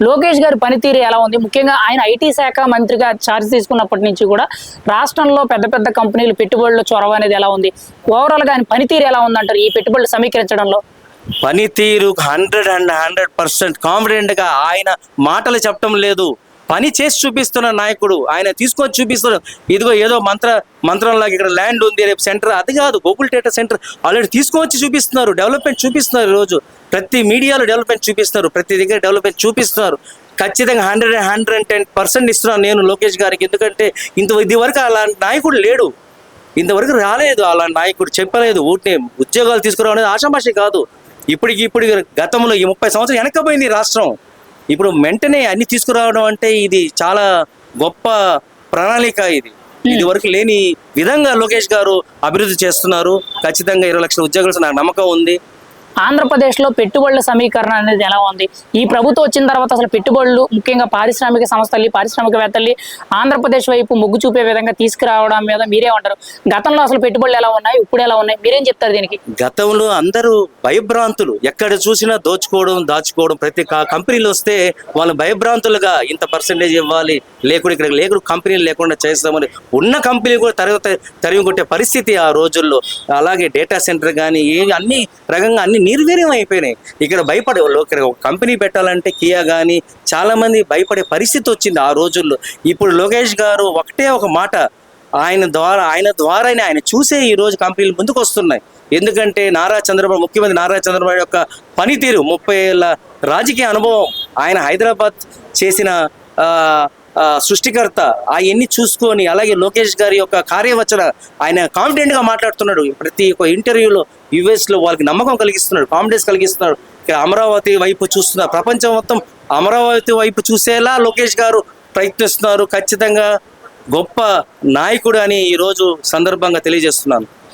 లోకేష్ గారి పనితీరు ఎలా ఉంది? ముఖ్యంగా ఆయన ఐటీ శాఖ మంత్రిగా ఛార్జ్ తీసుకున్నప్పటి నుంచి కూడా రాష్ట్రంలో పెద్ద పెద్ద కంపెనీలు పెట్టుబడుల చొరవ అనేది ఎలా ఉంది? ఓవరాల్ గా ఆయన పనితీరు ఎలా ఉందంటారు ఈ పెట్టుబడులు సమీకరించడంలో? పనితీరు 100% కాన్ఫిడెంట్ గా ఆయన మాటలు చెప్పడం లేదు, పని చేసి చూపిస్తున్న నాయకుడు. ఆయన తీసుకొని చూపిస్తున్నారు. ఇదిగో ఏదో మంత్రంలాగా ఇక్కడ ల్యాండ్ ఉంది, రేపు సెంటర్, అది కాదు. గూగుల్ డేటా సెంటర్ ఆల్రెడీ తీసుకొచ్చి చూపిస్తున్నారు, డెవలప్మెంట్ చూపిస్తున్నారు. ఈరోజు ప్రతి మీడియాలో డెవలప్మెంట్ చూపిస్తున్నారు, ప్రతి దగ్గర డెవలప్మెంట్ చూపిస్తున్నారు. ఖచ్చితంగా 110% ఇస్తున్నాను నేను లోకేష్ గారికి. ఎందుకంటే ఇది వరకు అలాంటి నాయకుడు లేడు, ఇంతవరకు రాలేదు అలాంటి నాయకుడు. చెప్పలేదు ఊరినే ఉద్యోగాలు తీసుకురావడం అనేది ఆషామాషి కాదు. ఇప్పుడు గతంలో ఈ 30 సంవత్సరాలు వెనక్కపోయింది రాష్ట్రం. ఇప్పుడు వెంటనే అన్ని తీసుకురావడం అంటే ఇది చాలా గొప్ప ప్రణాళిక. ఇది వరకు లేని విధంగా లోకేష్ గారు అభివృద్ధి చేస్తున్నారు. ఖచ్చితంగా 20 లక్షల ఉద్యోగాలు నాకు నమ్మకం ఉంది. ఆంధ్రప్రదేశ్లో పెట్టుబడుల సమీకరణ అనేది ఎలా ఉంది? ఈ ప్రభుత్వం వచ్చిన తర్వాత అసలు పెట్టుబడులు, ముఖ్యంగా పారిశ్రామిక సంస్థలు, పారిశ్రామికవేత్తల్ని ఆంధ్రప్రదేశ్ వైపు మొగ్గు చూపే విధంగా తీసుకురావడం మీద మీరేమంటారు? గతంలో అసలు పెట్టుబడులు ఎలా ఉన్నాయి, ఇప్పుడు ఎలా ఉన్నాయి, మీరేం చెప్తారు దీనికి? గతంలో అందరూ భయభ్రాంతులు, ఎక్కడ చూసినా దాచుకోవడం. ప్రతి కంపెనీలు వస్తే వాళ్ళు భయభ్రాంతులుగా ఇంత పర్సెంటేజ్ ఇవ్వాలి, ఇక్కడ కంపెనీలు లేకుండా చేస్తామని ఉన్న కంపెనీ కూడా తరిమి కొట్టే పరిస్థితి ఆ రోజుల్లో. అలాగే డేటా సెంటర్ కానీ అన్ని రకంగా అన్ని నిర్వీర్యం అయిపోయినాయి. ఇక్కడ ఇక్కడ ఒక కంపెనీ పెట్టాలంటే కియా కానీ చాలా మంది భయపడే పరిస్థితి వచ్చింది ఆ రోజుల్లో. ఇప్పుడు లోకేష్ గారు ఒకటే ఒక మాట, ఆయన ద్వారానే ఆయన చూసే ఈ రోజు కంపెనీలు ముందుకు వస్తున్నాయి. ఎందుకంటే ముఖ్యమంత్రి నారా చంద్రబాబు యొక్క పనితీరు, 30 ఏళ్ళ రాజకీయ అనుభవం, ఆయన హైదరాబాద్ చేసిన సృష్టికర్త, అవన్నీ చూసుకొని, అలాగే లోకేష్ గారి యొక్క కార్యవచన ఆయన కాన్ఫిడెంట్ గా మాట్లాడుతున్నాడు. ప్రతి ఒక్క ఇంటర్వ్యూలో US లో వాళ్ళకి నమ్మకం కలిగిస్తున్నాడు, కాన్ఫిడెన్స్ కలిగిస్తున్నాడు. అమరావతి వైపు చూస్తున్నారు, ప్రపంచం మొత్తం అమరావతి వైపు చూసేలా లోకేష్ గారు ప్రయత్నిస్తున్నారు. ఖచ్చితంగా గొప్ప నాయకుడు అని ఈరోజు సందర్భంగా తెలియజేస్తున్నాను.